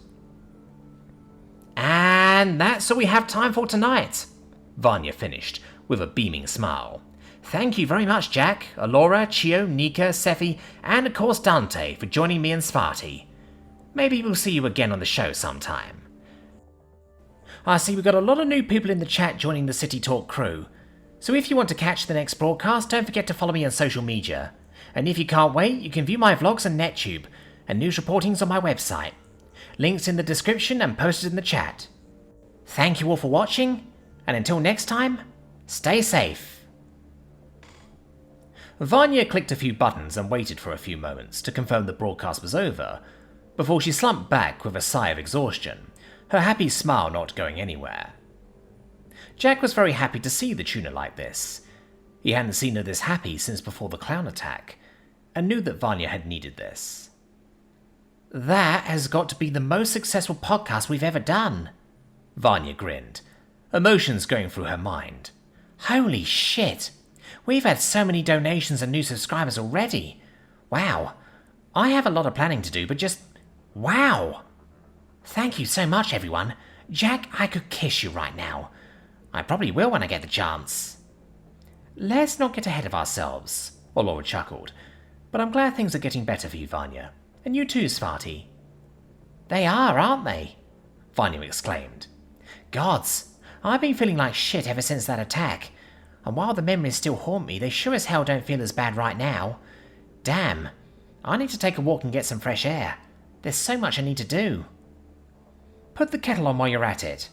And that's all we have time for tonight, Vanya finished with a beaming smile. Thank you very much, Jack, Alora, Chio, Nika, Scifi, and of course Dante for joining me and Sparty. Maybe we'll see you again on the show sometime. I see we've got a lot of new people in the chat joining the City Talk crew, so if you want to catch the next broadcast, don't forget to follow me on social media. And if you can't wait, you can view my vlogs on NetTube and news reportings on my website. Links in the description and posted in the chat. Thank you all for watching, and until next time, stay safe. Vanya clicked a few buttons and waited for a few moments to confirm the broadcast was over, before she slumped back with a sigh of exhaustion, her happy smile not going anywhere. Jack was very happy to see the tuna like this. He hadn't seen her this happy since before the clown attack, and knew that Vanya had needed this. That has got to be the most successful podcast we've ever done, Vanya grinned, emotions going through her mind. Holy shit! We've had so many donations and new subscribers already. Wow. I have a lot of planning to do, but just wow. Thank you so much, everyone. Jack, I could kiss you right now. I probably will when I get the chance. Let's not get ahead of ourselves, Alora chuckled. But I'm glad things are getting better for you, Vanya. And you too, Sparty. They are, aren't they? Vanya exclaimed. Gods, I've been feeling like shit ever since that attack. And while the memories still haunt me, they sure as hell don't feel as bad right now. Damn, I need to take a walk and get some fresh air. There's so much I need to do. Put the kettle on while you're at it,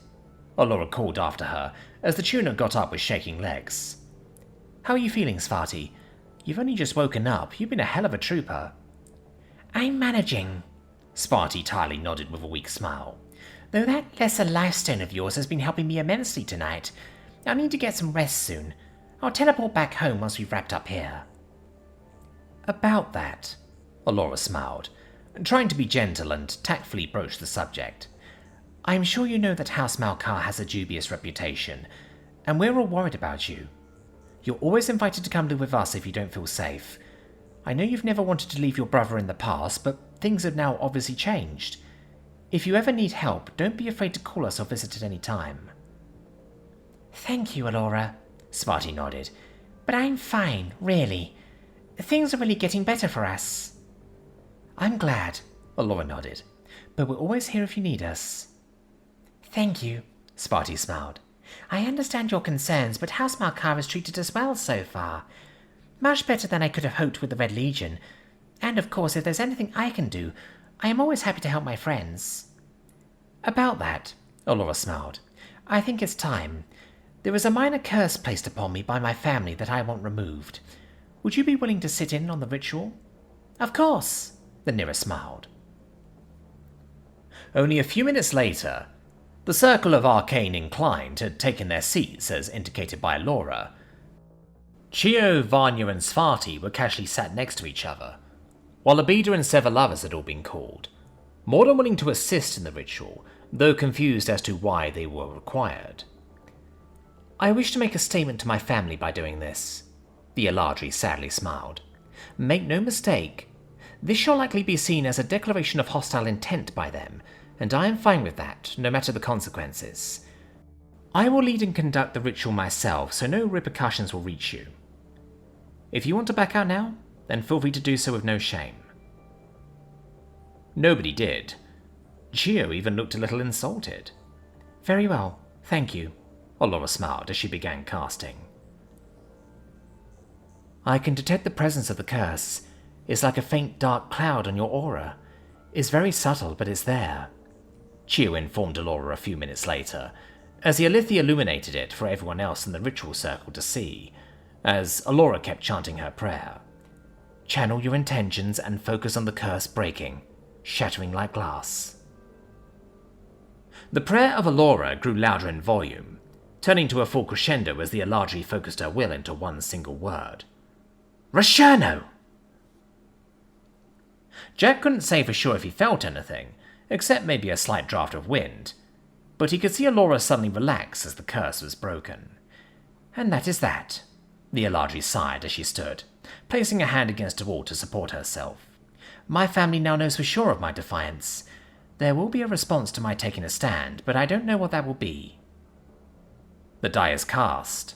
Alora called after her as the tuna got up with shaking legs. How are you feeling, Sparty? You've only just woken up. You've been a hell of a trooper. I'm managing, Sparty tiredly nodded with a weak smile. Though that lesser lifestone of yours has been helping me immensely tonight. I need to get some rest soon. I'll teleport back home once we've wrapped up here. About that, Alora smiled, trying to be gentle and tactfully broach the subject. I'm sure you know that House Malakiel has a dubious reputation, and we're all worried about you. You're always invited to come live with us if you don't feel safe. I know you've never wanted to leave your brother in the past, but things have now obviously changed. If you ever need help, don't be afraid to call us or visit at any time. Thank you, Alora, Sparty nodded. But I'm fine, really. Things are really getting better for us. I'm glad, Alora nodded. But we're always here if you need us. Thank you, Sparty smiled. I understand your concerns, but House Malakiel has treated us well so far. Much better than I could have hoped with the Red Legion. And of course, if there's anything I can do, I am always happy to help my friends. About that, Alora smiled. I think it's time. There is a minor curse placed upon me by my family that I want removed. Would you be willing to sit in on the ritual? Of course, the nearest smiled. Only a few minutes later, the circle of arcane inclined had taken their seats as indicated by Alora. Chio, Vanya and Sparty were casually sat next to each other, while Abida and several others had all been called, more than willing to assist in the ritual, though confused as to why they were required. I wish to make a statement to my family by doing this, the Eladri sadly smiled. Make no mistake, this shall likely be seen as a declaration of hostile intent by them, and I am fine with that, no matter the consequences. I will lead and conduct the ritual myself, so no repercussions will reach you. If you want to back out now, then feel free to do so with no shame. Nobody did. Chio even looked a little insulted. Very well, thank you, Alora smiled as she began casting. I can detect the presence of the curse. It's like a faint dark cloud on your aura. It's very subtle, but it's there, Chio informed Alora a few minutes later, as the Alethi illuminated it for everyone else in the ritual circle to see, as Alora kept chanting her prayer. Channel your intentions and focus on the curse breaking, shattering like glass. The prayer of Alora grew louder in volume, turning to a full crescendo as the Eladri focused her will into one single word. Rasherno! Jack couldn't say for sure if he felt anything, except maybe a slight draft of wind. but he could see Alora suddenly relax as the curse was broken. And that is that, the Eladri sighed as she stood, placing a hand against a wall to support herself. My family now knows for sure of my defiance. There will be a response to my taking a stand, but I don't know what that will be. The die is cast.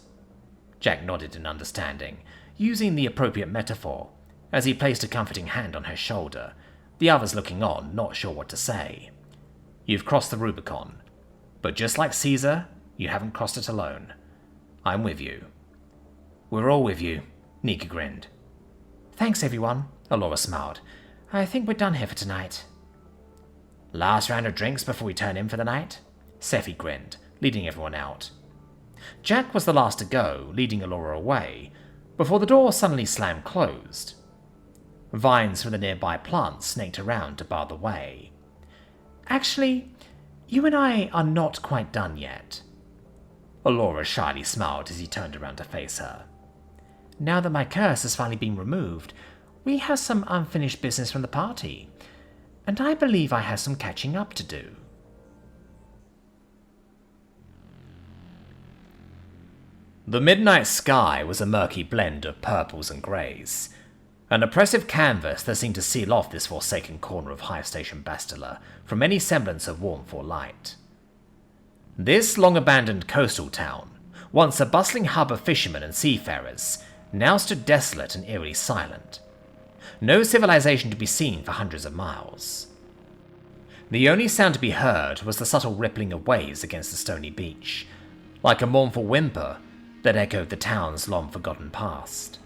Jack nodded in understanding, using the appropriate metaphor, as he placed a comforting hand on her shoulder, the others looking on, not sure what to say. You've crossed the Rubicon, but just like Caesar, you haven't crossed it alone. I'm with you. We're all with you, Nika grinned. Thanks, everyone, Alora smiled. I think we're done here for tonight. Last round of drinks before we turn in for the night? Scifi grinned, leading everyone out. Jack was the last to go, leading Alora away, before the door suddenly slammed closed. Vines from the nearby plants snaked around to bar the way. Actually, you and I are not quite done yet. Alora shyly smiled as he turned around to face her. Now that my curse has finally been removed, we have some unfinished business from the party, and I believe I have some catching up to do. The midnight sky was a murky blend of purples and greys, an oppressive canvas that seemed to seal off this forsaken corner of High Station Bastila from any semblance of warmth or light. This long-abandoned coastal town, once a bustling hub of fishermen and seafarers, now stood desolate and eerily silent. No civilization to be seen for hundreds of miles. The only sound to be heard was the subtle rippling of waves against the stony beach, like a mournful whimper that echoed the town's long-forgotten past.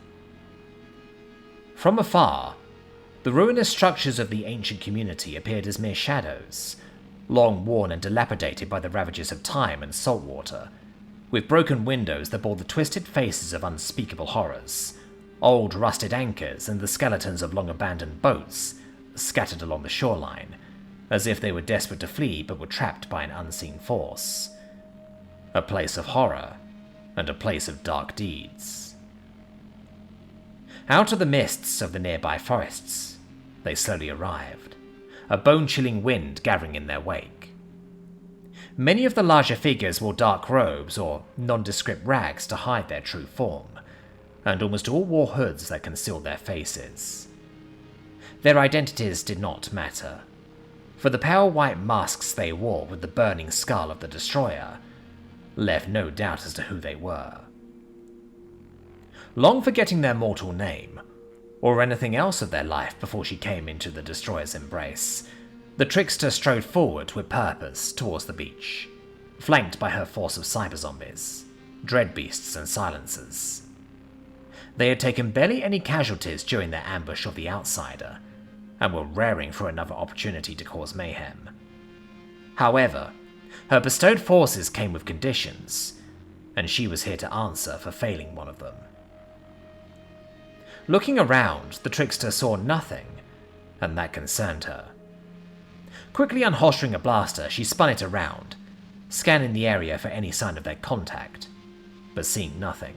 From afar, the ruinous structures of the ancient community appeared as mere shadows, long worn and dilapidated by the ravages of time and salt water, with broken windows that bore the twisted faces of unspeakable horrors, old rusted anchors and the skeletons of long-abandoned boats scattered along the shoreline, as if they were desperate to flee but were trapped by an unseen force. A place of horror, and a place of dark deeds. Out of the mists of the nearby forests, they slowly arrived, a bone-chilling wind gathering in their wake. Many of the larger figures wore dark robes or nondescript rags to hide their true form, and almost all wore hoods that concealed their faces. Their identities did not matter, for the pale white masks they wore with the burning skull of the destroyer left no doubt as to who they were. Long forgetting their mortal name, or anything else of their life before she came into the destroyer's embrace, the trickster strode forward with purpose towards the beach, flanked by her force of cyber-zombies, dreadbeasts and silencers. They had taken barely any casualties during their ambush of the outsider, and were raring for another opportunity to cause mayhem. However, her bestowed forces came with conditions, and she was here to answer for failing one of them. Looking around, the trickster saw nothing, and that concerned her. Quickly unholstering a blaster, she spun it around, scanning the area for any sign of their contact, but seeing nothing.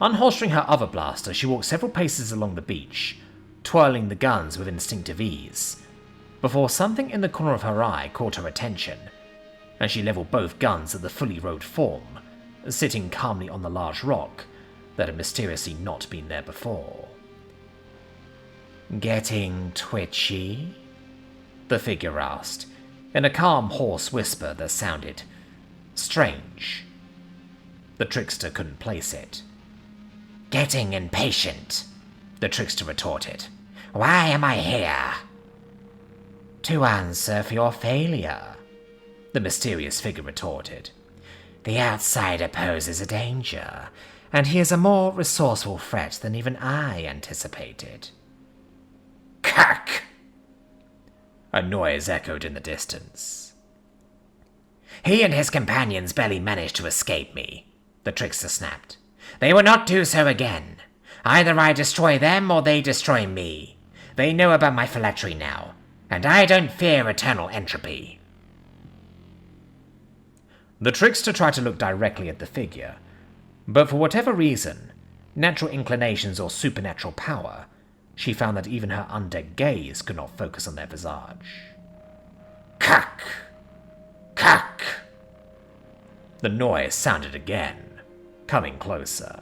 Unholstering her other blaster, she walked several paces along the beach, twirling the guns with instinctive ease, before something in the corner of her eye caught her attention, and she leveled both guns at the fully robed form, sitting calmly on the large rock that had mysteriously not been there before. "Getting twitchy?" the figure asked, in a calm, hoarse whisper that sounded strange. The trickster couldn't place it. "Getting impatient," the trickster retorted. "Why am I here?" "To answer for your failure," the mysterious figure retorted. "The outsider poses a danger, and he is a more resourceful threat than even I anticipated." "Cack!" A noise echoed in the distance. "He and his companions barely managed to escape me," the trickster snapped. "They will not do so again. Either I destroy them or they destroy me. They know about my phylactery now, and I don't fear eternal entropy." The trickster tried to look directly at the figure, but for whatever reason, natural inclinations or supernatural power, she found that even her undead gaze could not focus on their visage. "Cack!" Cack! The noise sounded again, coming closer.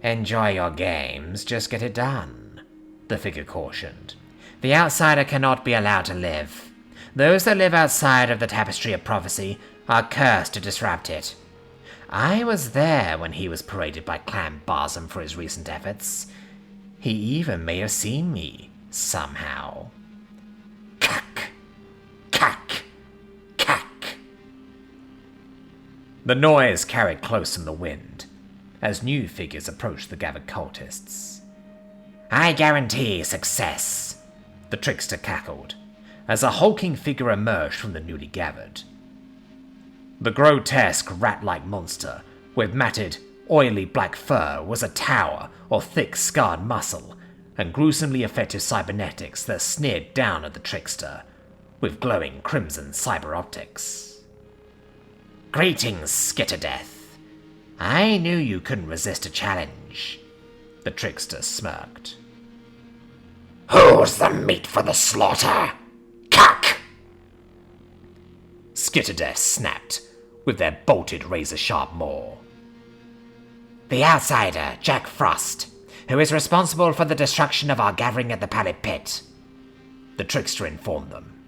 Enjoy your games, just get it done, the figure cautioned. The outsider cannot be allowed to live. Those that live outside of the tapestry of prophecy are cursed to disrupt it. I was there when he was paraded by Clan Barzum for his recent efforts. He even may have seen me, somehow. Cack! Cack! Cack! The noise carried close in the wind, as new figures approached the gathered cultists. I guarantee success, the trickster cackled, as a hulking figure emerged from the newly gathered. The grotesque rat-like monster, with matted, oily black fur, was a tower of thick, scarred muscle and gruesomely effective cybernetics that sneered down at the trickster, with glowing crimson cyber optics. Greetings, Skitterdeath. I knew you couldn't resist a challenge, the trickster smirked. Who's the meat for the slaughter? Cack! Skitterdeath snapped, with their bolted razor-sharp maw. The outsider, Jack Frost, who is responsible for the destruction of our gathering at the Pallid Pit, the trickster informed them.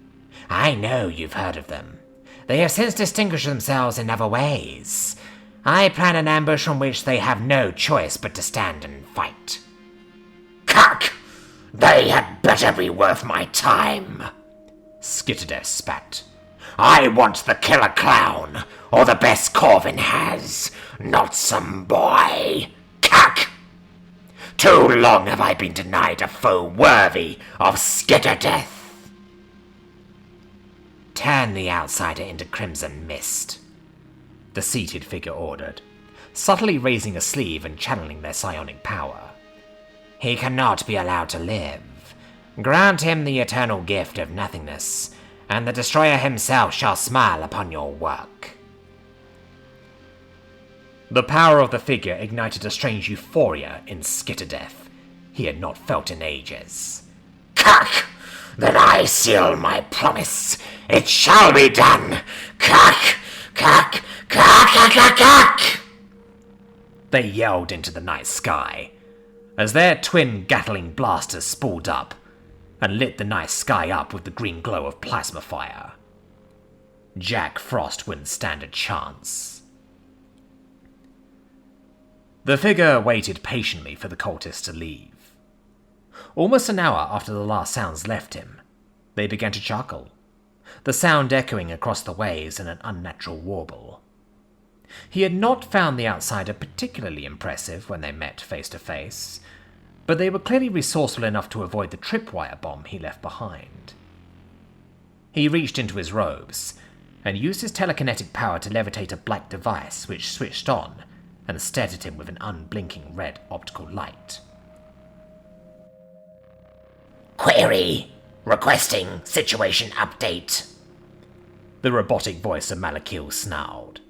I know you've heard of them. They have since distinguished themselves in other ways. I plan an ambush from which they have no choice but to stand and fight. Cack! They had better be worth my time, Skitterdeath spat. I want the killer clown, or the best Corvin has, not some boy. Cack! Too long have I been denied a foe worthy of Skitterdeath. Turn the outsider into crimson mist, the seated figure ordered, subtly raising a sleeve and channeling their psionic power. He cannot be allowed to live. Grant him the eternal gift of nothingness, and the Destroyer himself shall smile upon your work. The power of the figure ignited a strange euphoria in Skitterdeath he had not felt in ages. Cack! Then I seal my promise. It shall be done. Cack! Cack! Cack! Cack! Cack! Cack! They yelled into the night sky, as their twin Gatling blasters spooled up and lit the night sky up with the green glow of plasma fire. Jack Frost wouldn't stand a chance. The figure waited patiently for the cultists to leave. Almost an hour after the last sounds left him, they began to chuckle, the sound echoing across the waves in an unnatural warble. He had not found the outsider particularly impressive when they met face to face, but they were clearly resourceful enough to avoid the tripwire bomb he left behind. He reached into his robes and used his telekinetic power to levitate a black device which switched on and stared at him with an unblinking red optical light. Query. Requesting situation update. The robotic voice of Malakiel snarled.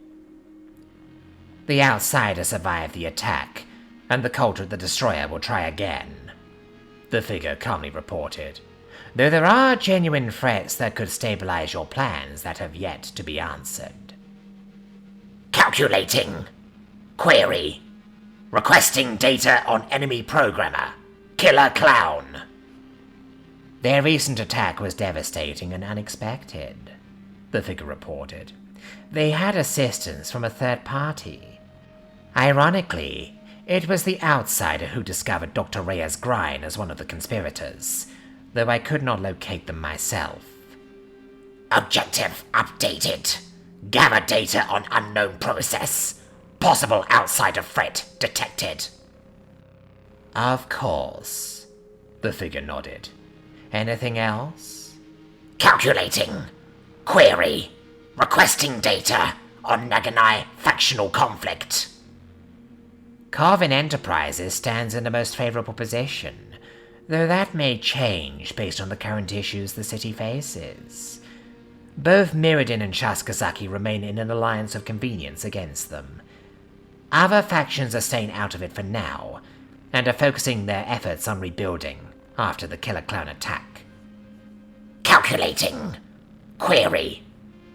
The outsider survived the attack, and the cult of the Destroyer will try again, the figure calmly reported, though there are genuine threats that could stabilize your plans that have yet to be answered. Calculating. Query. Requesting data on enemy programmer. Killer Clown. Their recent attack was devastating and unexpected, the figure reported. They had assistance from a third party. Ironically, it was the outsider who discovered Dr. Reyes Grine as one of the conspirators, though I could not locate them myself. Objective updated. Gather data on unknown process. Possible outsider threat detected. Of course, the figure nodded. Anything else? Calculating. Query. Requesting data on Naganai factional conflict. Carvin Enterprises stands in the most favorable position, though that may change based on the current issues the city faces. Both Mirrodin and Shaskazaki remain in an alliance of convenience against them. Other factions are staying out of it for now, and are focusing their efforts on rebuilding after the Killer Clown attack. Calculating. Query.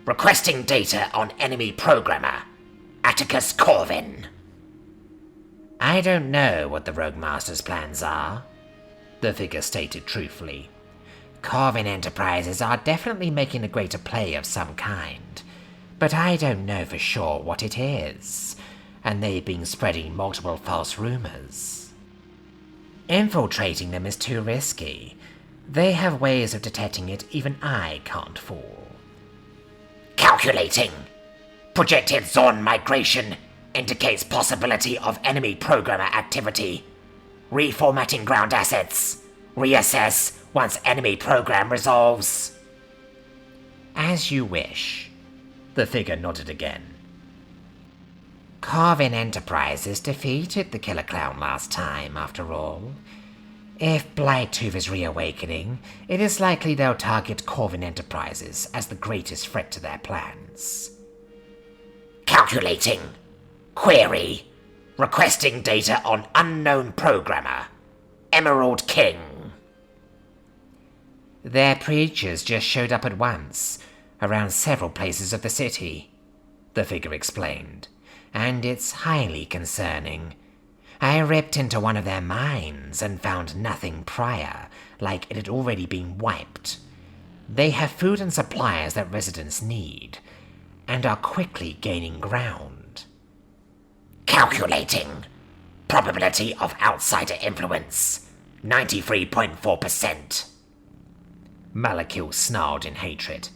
Requesting data on enemy programmer, Atticus Corvin. I don't know what the Rogue Master's plans are, the figure stated truthfully. Corvin Enterprises are definitely making a greater play of some kind, but I don't know for sure what it is, and they've been spreading multiple false rumors. Infiltrating them is too risky. They have ways of detecting it even I can't fool. Calculating. Projected zone migration indicates possibility of enemy programmer activity. Reformatting ground assets. Reassess once enemy program resolves. As you wish. The figure nodded again. Corvin Enterprises defeated the Killer Clown last time, after all. If Blightooth is reawakening, it is likely they'll target Corvin Enterprises as the greatest threat to their plans. Calculating. Query. Requesting data on unknown programmer, Emerald King. Their preachers just showed up at once, around several places of the city, the figure explained, and it's highly concerning. I ripped into one of their mines and found nothing prior, like it had already been wiped. They have food and supplies that residents need, and are quickly gaining ground. Calculating. Probability of outsider influence, 93.4%. Malakiel snarled in hatred.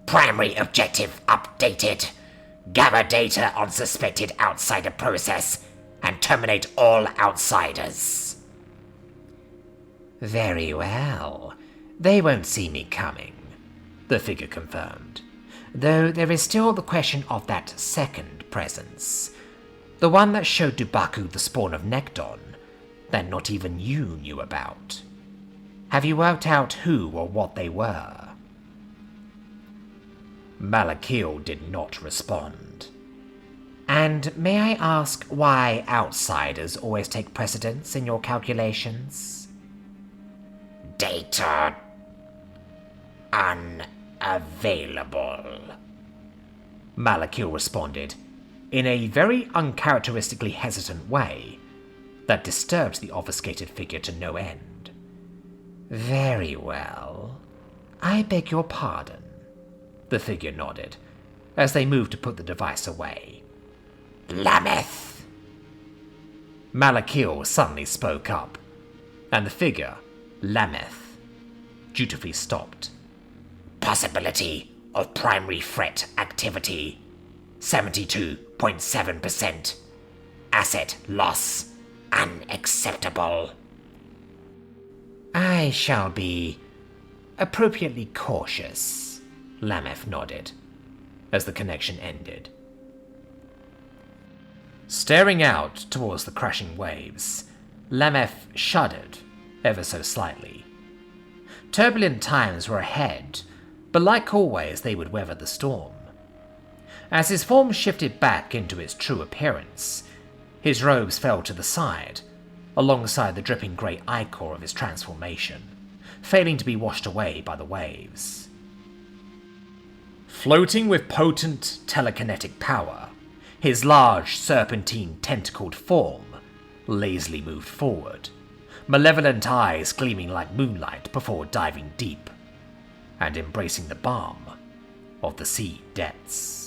Primary objective updated. Gather data on suspected outsider process and terminate all outsiders. Very well. They won't see me coming, the figure confirmed. Though there is still the question of that second presence. The one that showed Dubaku the spawn of Nekton, that not even you knew about. Have you worked out who or what they were? Malakiel did not respond. And may I ask why outsiders always take precedence in your calculations? Data unavailable, Malakiel responded, in a very uncharacteristically hesitant way that disturbed the obfuscated figure to no end. Very well. I beg your pardon, the figure nodded, as they moved to put the device away. Lameth. Malakiel suddenly spoke up, and the figure, Lameth, dutifully stopped. Possibility of primary threat activity, 72.7%. Asset loss, unacceptable. I shall be appropriately cautious, Lameth nodded, as the connection ended. Staring out towards the crashing waves, Lameth shuddered ever so slightly. Turbulent times were ahead, but like always they would weather the storm. As his form shifted back into its true appearance, his robes fell to the side, alongside the dripping grey ichor of his transformation, failing to be washed away by the waves. Floating with potent telekinetic power, his large serpentine tentacled form lazily moved forward, malevolent eyes gleaming like moonlight before diving deep and embracing the balm of the sea depths.